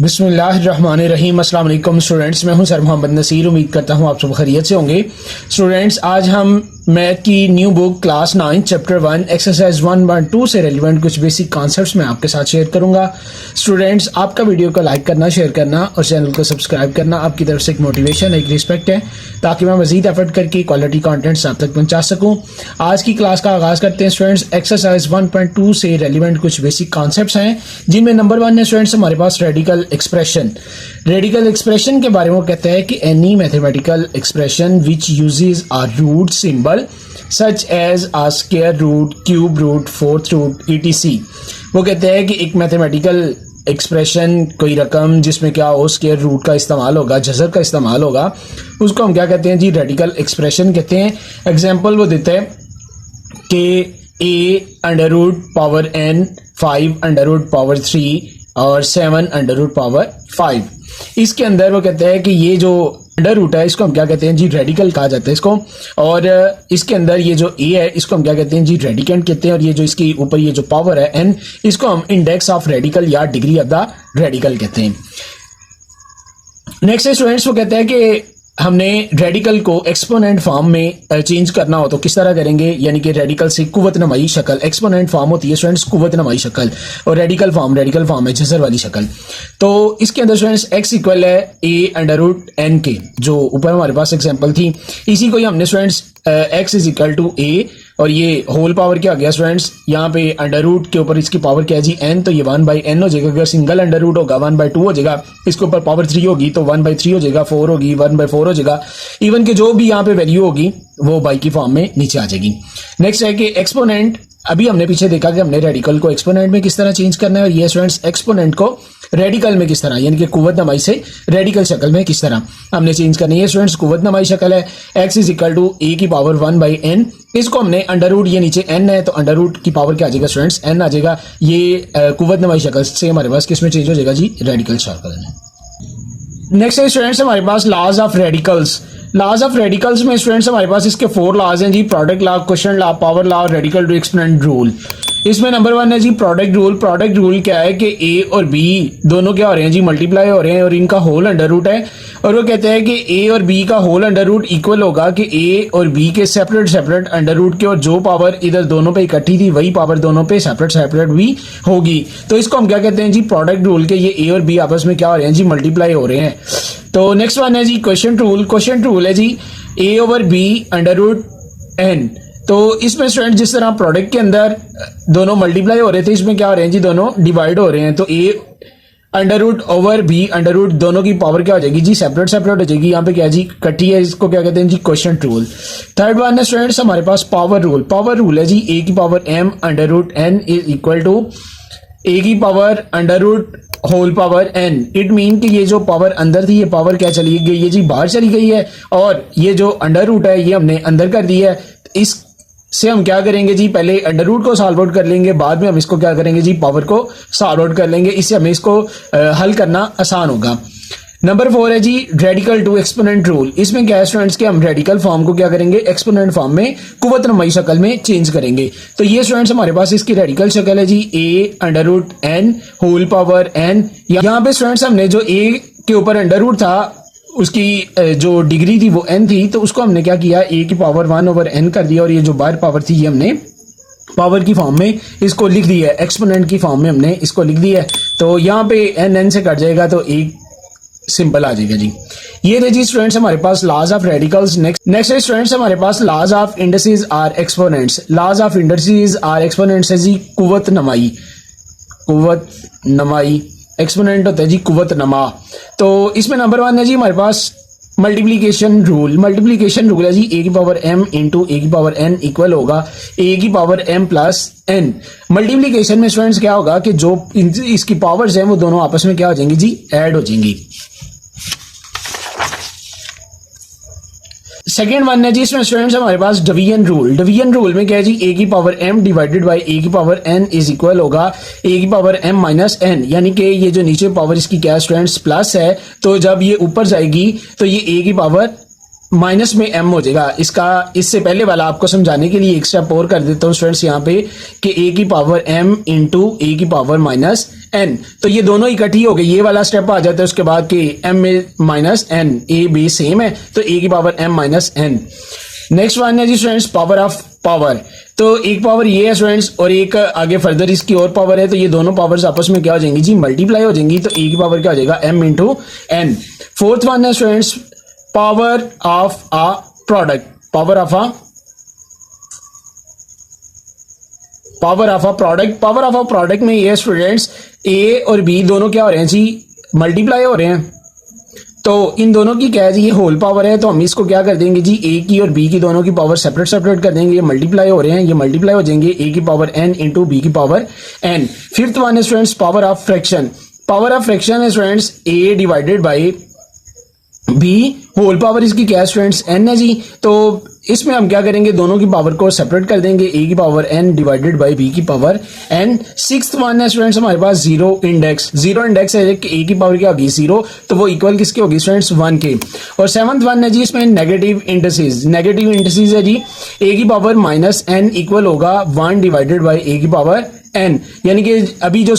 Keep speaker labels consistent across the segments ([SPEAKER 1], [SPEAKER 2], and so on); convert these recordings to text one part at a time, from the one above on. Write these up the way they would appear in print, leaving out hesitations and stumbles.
[SPEAKER 1] बिस्मिल्लाहिर्रहमानिर्रहीम। अस्सलाम वालेकुम स्टूडेंट्स, मैं हूं सर मोहम्मद नसीर। उम्मीद करता हूं आप सब खैरियत से होंगे। स्टूडेंट्स, आज हम मैथ की new book class 9 chapter 1 exercise 1.2 से रेलिवेंट कुछ बेसिक कॉन्सेप्ट्स मैं आपके साथ शेयर करूंगा। स्टूडेंट्स, आपका वीडियो को लाइक करना, शेयर करना और चैनल को सब्सक्राइब करना आपकी तरफ से एक मोटिवेशन, एक रिस्पेक्ट है, ताकि मैं मजीद एफर्ट करके क्वालिटी कॉन्टेंट्स आप तक पहुंचा सकूँ। आज की क्लास का आगाज करते हैं स्टूडेंट्स। एक्सरसाइज 1.2 से रेलिवेंट कुछ बेसिक कॉन्सेप्ट्स हैं, जिनमें नंबर 1 है स्टूडेंट्स हमारे पास रेडिकल एक्सप्रेशन। रेडिकल एक्सप्रेशन के बारे में वो कहते हैं कि any mathematical expression which uses a root symbol such as a square root, cube root, fourth root etc। वो कहते हैं कि एक मैथमेटिकल एक्सप्रेशन, कोई रकम जिसमें क्या हो स्क्वायर रूट का इस्तेमाल होगा, जज़र का इस्तेमाल होगा, उसको हम क्या कहते हैं जी? रेडिकल एक्सप्रेशन कहते हैं। एग्जाम्पल वो देते हैं कि a under root power n, 5 under root power 3 और 7 अंडर रूट पावर 5। इसके अंदर वो कहते हैं कि ये जो अंडर रूट है इसको हम क्या कहते हैं जी? रेडिकल कहा जाता है इसको। और इसके अंदर ये जो a है इसको हम क्या कहते हैं जी? रेडिकेंट कहते हैं। और ये जो इसके ऊपर ये जो पावर है n, इसको हम इंडेक्स ऑफ रेडिकल या डिग्री ऑफ द रेडिकल कहते हैं। नेक्स्ट स्टूडेंट्स, वो कहते हैं कि हमने रेडिकल को एक्सपोनेंट फॉर्म में चेंज करना हो तो किस तरह करेंगे? यानी कि रेडिकल से कुव्वत नमाई शक्ल, एक्सपोनेंट फॉर्म होती है स्टूडेंट्स कुव्वत नमाई शक्ल, और रेडिकल फॉर्म है जज़र वाली शक्ल। तो इसके अंदर स्टूडेंट्स x इक्वल है a अंडर रूट n के, जो ऊपर हमारे पास एग्जांपल थी, इसी को ही हमने students x is equal to a, और ये होल पावर क्या हो गया स्टूडेंट्स? यहाँ पे अंडर रूट के ऊपर इसकी पावर क्या है जी? n, तो ये 1/n हो जाएगा। अगर सिंगल अंडर रूट होगा 1/2 हो जाएगा, इसके ऊपर पावर 3 होगी तो 1/3 हो जाएगा, 4 होगी 1/4 हो जाएगा। इवन के जो भी यहाँ पे वैल्यू होगी वो बाई की फॉर्म में नीचे आ जाएगी। नेक्स्ट है कि एक्सपोनेंट। अभी हमने पीछे देखा कि हमने रेडिकल को एक्सपोनेंट में किस तरह चेंज करना है, और ये स्टूडेंट्स एक्सपोनेंट को रेडिकल में किस तरह, यानी कि कुव्वत नमाई से रेडिकल शक्ल में किस तरह हमने चेंज करनी है। स्टूडेंट्स कुव्वत नमाई शक्ल है, x is equal to a की पावर 1/n। इसको हमने अंडर रूट, ये नीचे n है तो अंडर रूट की पावर क्या आ जाएगा स्टूडेंट्स? n आ जाएगा। ये कुव्वत नमाई शक्ल से हमारे पास किस में चेंज हो जाएगा जी? रेडिकल शक्ल में। नेक्स्ट है स्टूडेंट्स हमारे पास laws of radicals. Laws of radicals में स्टूडेंट्स हमारे पास इसके 4 लॉज हैं जी: product law, quotient law, power law और रेडिकल टू एक्सपोनेंट रूल। इसमें नंबर 1 है जी प्रोडक्ट रूल। प्रोडक्ट रूल क्या है कि a और b दोनों क्या हो रहे हैं जी? मल्टीप्लाई हो रहे हैं, और इनका होल अंडर रूट है। और वो कहते हैं कि a और b का होल अंडर रूट इक्वल होगा कि a और b के सेपरेट अंडर रूट के, और जो पावर इधर दोनों पे इकट्ठी थी वही पावर दोनों पे सेपरेट भी होगी। तो इसको हम क्या कहते हैं जी? प्रोडक्ट रूल के ये a और b आपस में क्या हो रहे हैं जी? मल्टीप्लाई हो रहे हैं। तो नेक्स्ट वन है जी क्वोशिएंट रूल। क्वोशिएंट रूल है जी a over b under root n। तो इसमें स्टूडेंट जिस तरह प्रोडक्ट के अंदर दोनों मल्टीप्लाई हो रहे थे, इसमें क्या हो रहे हैं जी? दोनों डिवाइड हो रहे हैं। तो a under root over b under root, दोनों की पावर क्या हो जाएगी जी? सेपरेट हो जाएगी। यहाँ पे क्या जी? इकट्ठी है, इसको क्या कहते हैं जी? Quotient rule. थर्ड वन है स्टूडेंट्स हमारे पास पावर रूल। पावर रूल है जी a की power m under root n is equal to a की power under root whole power n। It mean कि ये जो पावर अंदर थी ये पावर क्या चली गई है जी? बाहर चली गई है, और ये जो अंडर रूट है ये हमने अंदर कर दी है। इस से हम क्या करेंगे जी? पहले अंडर रूट को सॉल्व आउट कर लेंगे, बाद में हम इसको क्या करेंगे जी? पावर को सॉल्व आउट कर लेंगे। इससे हमें इसको हल करना आसान होगा। नंबर 4 है जी रेडिकल टू एक्सपोनेंट रूल। इसमें क्या है स्टूडेंट्स के हम रेडिकल फॉर्म को क्या करेंगे? एक्सपोनेंट फॉर्म में कुव्वत नमाई शक्ल में चेंज करेंगे। तो ये स्टूडेंट्स हमारे पास इसकी रेडिकल शक्ल है जी a under root n whole power n। यहाँ पे स्टूडेंट्स हमने जो a के ऊपर अंडर रूट था उसकी जो डिग्री थी वो n थी, तो उसको हमने क्या किया? a की पावर 1 ओवर n कर दिया, और ये जो बाहर पावर थी ये हमने पावर की फॉर्म में इसको लिख दिया है, एक्सपोनेंट की फॉर्म में हमने इसको लिख दिया है। तो यहाँ पे n से कट जाएगा तो एक सिंपल आ जाएगा जी। ये थे जी स्टूडेंट्स हमारे पास laws of radicals. Next students हमारे पास laws of indices or exponents. Laws of indices or exponents है जी कुव्वत नमाई। एक्सपोनेंट होता है जी कुव्वत नमा। तो इसमें नंबर 1 है जी हमारे पास मल्टीप्लीकेशन रूल। मल्टीप्लीकेशन रूल है जी a की पावर m इंटू a की पावर n इक्वल होगा a की power m plus n। Multiplication में स्टूडेंट्स क्या होगा कि जो इसकी पावर्स हैं वो दोनों आपस में क्या हो जाएंगी जी? ऐड हो जाएंगी। सेकेंड वन है जी इसमें स्टूडेंट्स हमारे पास डिवीजन रूल। डिवीजन रूल में क्या है जी? a की power m divided by a की पावर n इज इक्वल होगा a की पावर m माइनस n। यानी कि ये जो नीचे पावर इसकी क्या है स्टूडेंट्स? प्लस है, तो जब ये ऊपर जाएगी तो ये a की पावर माइनस में m हो जाएगा। इसका इससे पहले वाला आपको समझाने के लिए एक स्टेप और कर देता हूँ स्टूडेंट्स यहाँ पे कि a की पावर m इंटू a की पावर माइनस n, तो ये दोनों इकट्ठी हो गई, ये वाला स्टेप आ जाता है उसके बाद कि m में minus n, a b same है तो a की power m minus n। Next one है जी स्टूडेंट्स पावर ऑफ पावर, तो एक पावर ये है स्टूडेंट्स और एक आगे फर्दर इसकी और पावर है, तो ये दोनों पावर्स आपस में क्या हो जाएंगी जी मल्टीप्लाई हो जाएंगी, तो a की पावर क्या हो जाएगा m into n। Fourth one है students power of a product, power of a product में ये स्टूडेंट्स a और b दोनों क्या हो रहे हैं जी मल्टीप्लाई हो रहे हैं, तो इन दोनों की क्या है जी ये होल पावर है, तो हम इसको क्या कर देंगे जी a की और b की दोनों की पावर सेपरेट कर देंगे, ये मल्टीप्लाई हो रहे हैं, ये मल्टीप्लाई हो जाएंगे a की पावर n इंटू b की पावर n। फिफ्थ वन है students power of fraction, power of fraction है students a divided by b, whole power इसकी क्या है स्टूडेंट्स n है जी, तो इसमें हम क्या करेंगे दोनों की पावर को सेपरेट कर देंगे, a की power n divided by b की पावर n। सिक्स्थ वन है स्टूडेंट्स हमारे पास जीरो इंडेक्स है कि a की पावर क्या होगी 0, तो वो इक्वल किसके होगी स्टूडेंट्स 1 के। और सेवंथ वन है जी इसमें नेगेटिव इंडिसेस है जी, a की पावर माइनस n इक्वल होगा 1 डिवाइडेड बाई a की पावर n, यानी कि अभी जो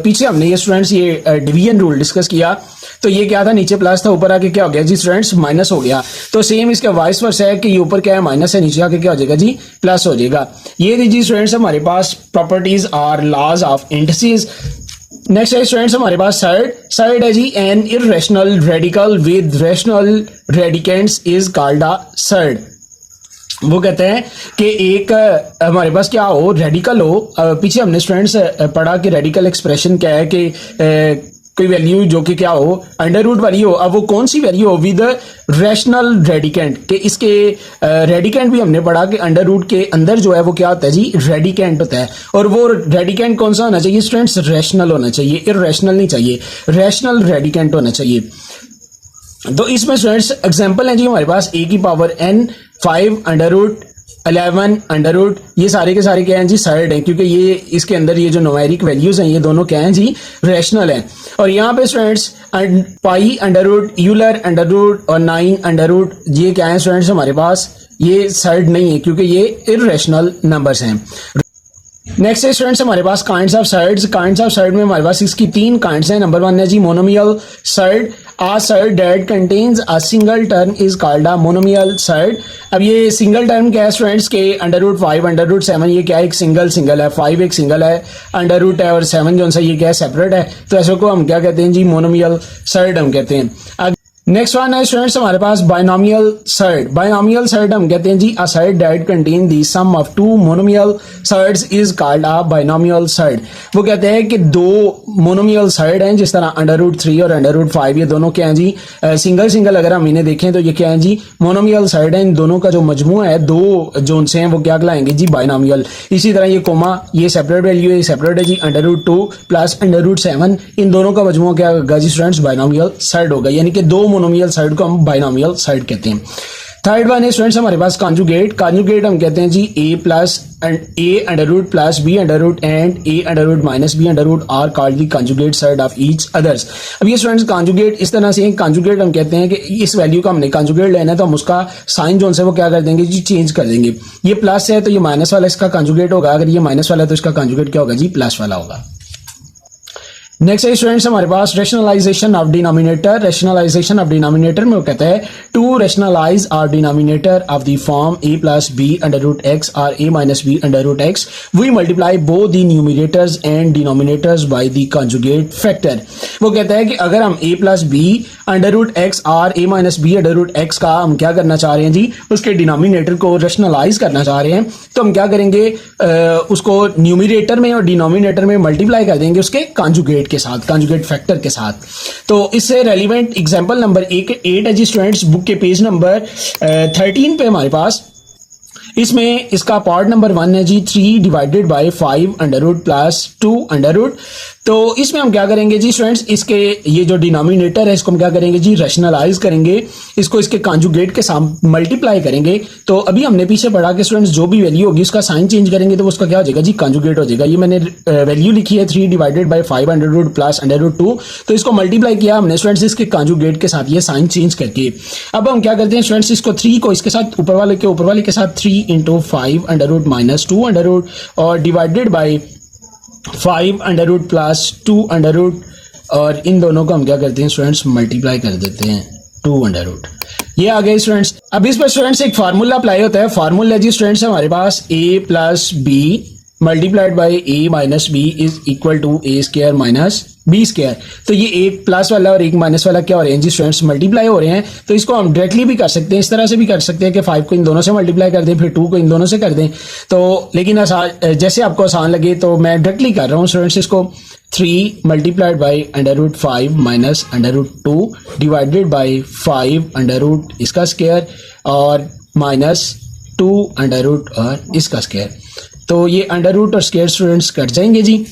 [SPEAKER 1] पीछे हमने ये स्टूडेंट्स ये डिवीजन रूल डिस्कस किया, तो ये क्या था नीचे प्लस था ऊपर आके क्या हो गया जी स्टूडेंट्स माइनस हो गया, तो सेम इसका वाइस वर्सा है कि ये ऊपर क्या है माइनस है, नीचे आके क्या हो जाएगा जी प्लस हो जाएगा। ये जी स्टूडेंट्स हमारे पास प्रॉपर्टीज और लॉज ऑफ इंडिसेस। नेक्स्ट है स्टूडेंट्स हमारे पास सर्ड है जी an irrational radical with rational radicands is called a surd. वो कहते हैं कि एक हमारे पास क्या हो रेडिकल हो, पीछे हमने स्टूडेंट्स पढ़ा कि रेडिकल एक्सप्रेशन क्या है कि कोई वैल्यू जो कि क्या हो अंडर रूट वाली हो, अब वो कौन सी वैल्यू हो विद रैशनल रेडिकेंट, कि इसके रेडिकेंट भी हमने पढ़ा कि अंडर रूट के अंदर जो है वो क्या होता है जी रेडिकेंट होता है, और वो रेडिकेंट कौन सा होना चाहिए स्टूडेंट्स रैशनल होना चाहिए, इररेशनल नहीं चाहिए, रैशनल रेडिकेंट होना चाहिए। तो इसमें स्टूडेंट्स एग्जांपल है जी हमारे पास a की power n 5 under root 11 under root, ये सारे के सारे क्या हैं जी सर्ड हैं, क्योंकि ये इसके अंदर ये जो न्यूमेरिक वैल्यूज हैं ये दोनों क्या हैं जी रैशनल हैं। और यहाँ पे students pi under root Euler under root और 9 अंडर रूट ये क्या है स्टूडेंट्स हमारे पास ये सर्ड नहीं है क्योंकि ये इररेशनल नंबर्स हैं। नेक्स्ट है स्टूडेंट्स हमारे पास काइंड्स ऑफ सर्ड में हमारे पास इसकी 3 काइंड्स हैं। नंबर 1 है जी monomial surd, a surd that contains a single term is called a monomial surd. अब ये सिंगल टर्म क्या है स्टूडेंट्स के अंडर रूट 5 अंडर रूट 7 ये क्या है एक सिंगल है, 5 एक सिंगल है, अंडर रूट है और 7 जो सा ये क्या है सेपरेट है, तो ऐसे को हम क्या कहते हैं जी मोनोमियल सर्ड हम कहते हैं। नेक्स्ट वन है स्टूडेंट्स हमारे पास बाइनोमियल सर्ड हम कहते हैं जी a surd that contain the sum of 2 monomial surds is called a binomial surd. वो कहते हैं कि 2 मोनोमियल सर्ड हैं जिस तरह अंडर रूट 3 और अंडर रूट 5 ये दोनों क्या हैं जी सिंगल अगर हम इन्हें देखें तो ये क्या है जी मोनोमियल सर्ड है, इन दोनों का जो मजमू है 2 जोन से हैं वो क्या कहलाएंगे जी बाइनोमियल। इसी तरह ये कोमा ये सेपरेट वैल्यू है, सेपरेट है जी under root 2 plus under root 7, इन दोनों का मजमू क्या होगा जी स्टूडेंट्स बाइनोमियल सर्ड होगा, यानी कि 2 मोनोमियल सर्ड को हम बाइनोमियल सर्ड कहते हैं। थर्ड वन है स्टूडेंट्स हमारे पास कॉन्जुगेट हम कहते हैं जी a plus a under root plus b under root and a under root minus b under root are called the conjugate surd of each others. अब ये स्टूडेंट्स कॉन्जुगेट इस तरह से कॉन्जुगेट हम कहते हैं कि इस वैल्यू का हमने कॉन्जुगेट लेना है तो हम उसका साइन जो है वो क्या कर देंगे जी चेंज कर देंगे, ये प्लस है तो ये माइनस वाला इसका कॉन्जुगेट होगा, अगर ये माइनस वाला है तो इसका कॉन्जुगेट क्या होगा जी प्लस वाला होगा। नेक्स्ट है स्टूडेंट्स हमारे पास रेशनलाइजेशन ऑफ डिनोमिनेटर में वो कहता है to rationalize our denominator of the form a plus B under root x और a minus B under root x we multiply both the numerators and denominators by the conjugate factor. वो कहता है कि अगर हम a plus B under root x और a minus B under root x का हम क्या करना चाह रहे हैं जी उसके डिनोमिनेटर को रेशनलाइज करना चाह रहे हैं, तो हम क्या करेंगे उसको न्यूमिनेटर में और डिनोमिनेटर में मल्टीप्लाई कर देंगे उसके कॉन्जुगेट के साथ, कॉन्जुगेट फैक्टर के साथ। तो इससे रेलिवेंट एग्जांपल नंबर 8 है जी स्टूडेंट्स बुक के पेज नंबर 13 पे हमारे पास, इसमें इसका पार्ट नंबर 1 है जी 3 divided by 5 under root plus 2 under root. तो इसमें हम क्या करेंगे जी स्टूडेंट्स, इसके ये जो डिनोमिनेटर है इसको हम क्या करेंगे जी, रैशनलाइज करेंगे, इसको इसके कॉन्जुगेट के साथ मल्टीप्लाई करेंगे। तो अभी हमने पीछे पढ़ा कि स्टूडेंट्स जो भी वैल्यू होगी उसका साइन चेंज करेंगे तो उसका क्या हो जाएगा जी, कॉन्जुगेट हो जाएगा। ये मैंने वैल्यू लिखी है 3 divided by 5 under root plus under root 2, तो इसको मल्टीप्लाई किया हमने स्टूडेंट्स इसके कॉन्जुगेट के साथ, ये साइन चेंज करके। अब हम क्या करते हैं स्टूडेंट्स, इसको 3 को इसके साथ ऊपर वाले के साथ 3 into 5 under root minus 2 under root और divided by 5 under root plus 2 under root, और इन दोनों को हम क्या करते हैं स्टूडेंट्स, मल्टीप्लाई कर देते हैं 2 अंडर रूट। ये आ गए स्टूडेंट्स। अब इस पर स्टूडेंट्स एक फार्मूला अप्लाई होता है। फार्मूला जी स्टूडेंट्स हमारे पास a plus B multiplied by a minus B is equal to a square minus B square. तो ये एक प्लस वाला और एक माइनस वाला क्या हो रहे हैं जी स्टूडेंट्स, मल्टीप्लाई हो रहे हैं। तो इसको हम डायरेक्टली भी कर सकते हैं, इस तरह से भी कर सकते हैं कि 5 को इन दोनों से मल्टीप्लाई कर दें, फिर 2 को इन दोनों से कर दें। तो लेकिन जैसे आपको आसान लगे तो मैं डायरेक्टली कर रहा हूँ स्टूडेंट्स, इसको 3 multiplied by under root 5 minus under root 2 divided by 5 under root इसका स्क्वायर और माइनस 2 अंडर रूट और इसका स्क्वायर। तो ये अंडर रूट और स्क्वायर स्टूडेंट्स कट जाएंगे जी।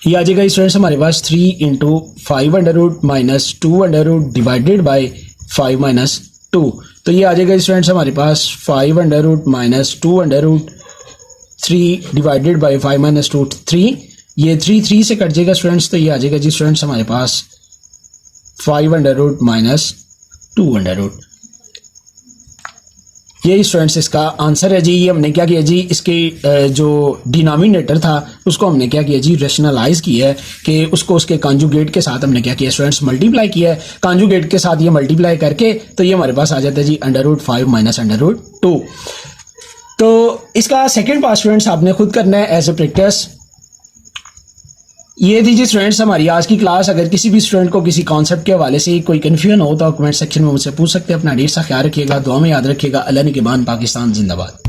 [SPEAKER 1] ये आ जाएगा स्टूडेंट्स हमारे पास 3 into 5 under root minus 2 under root divided by 5 minus 2। तो ये आ जाएगा स्टूडेंट्स हमारे पास 5 under root minus 2 under root 3 divided by 5 minus 2 3। ये 3 से कट जाएगा स्टूडेंट्स, तो ये आ जाएगा जी स्टूडेंट्स हमारे पास 5 under root minus 2 under root. ये स्टूडेंट्स इसका आंसर है जी। ये हमने क्या किया जी, इसके जो डिनोमिनेटर था उसको हमने क्या किया जी, रैशनलाइज किया है कि उसको उसके कॉन्जुगेट के साथ हमने क्या किया स्टूडेंट्स, मल्टीप्लाई किया है। कॉन्जुगेट के साथ ये मल्टीप्लाई करके तो ये हमारे पास आ जाता है जी under root 5 minus under root 2। तो इसका सेकेंड पार्ट स्टूडेंट्स आपने खुद करना है एज ए प्रैक्टिस। ये थी जी स्टूडेंट्स हमारी आज की क्लास। अगर किसी भी स्टूडेंट को किसी कॉन्सेप्ट के हवाले से कोई कन्फ्यूजन हो तो कमेंट सेक्शन में मुझसे पूछ सकते हैं। अपना ढेर सा ख्याल रखिएगा, दुआ में याद रखिएगा। अल्लाह ने के बाद पाकिस्तान जिंदाबाद।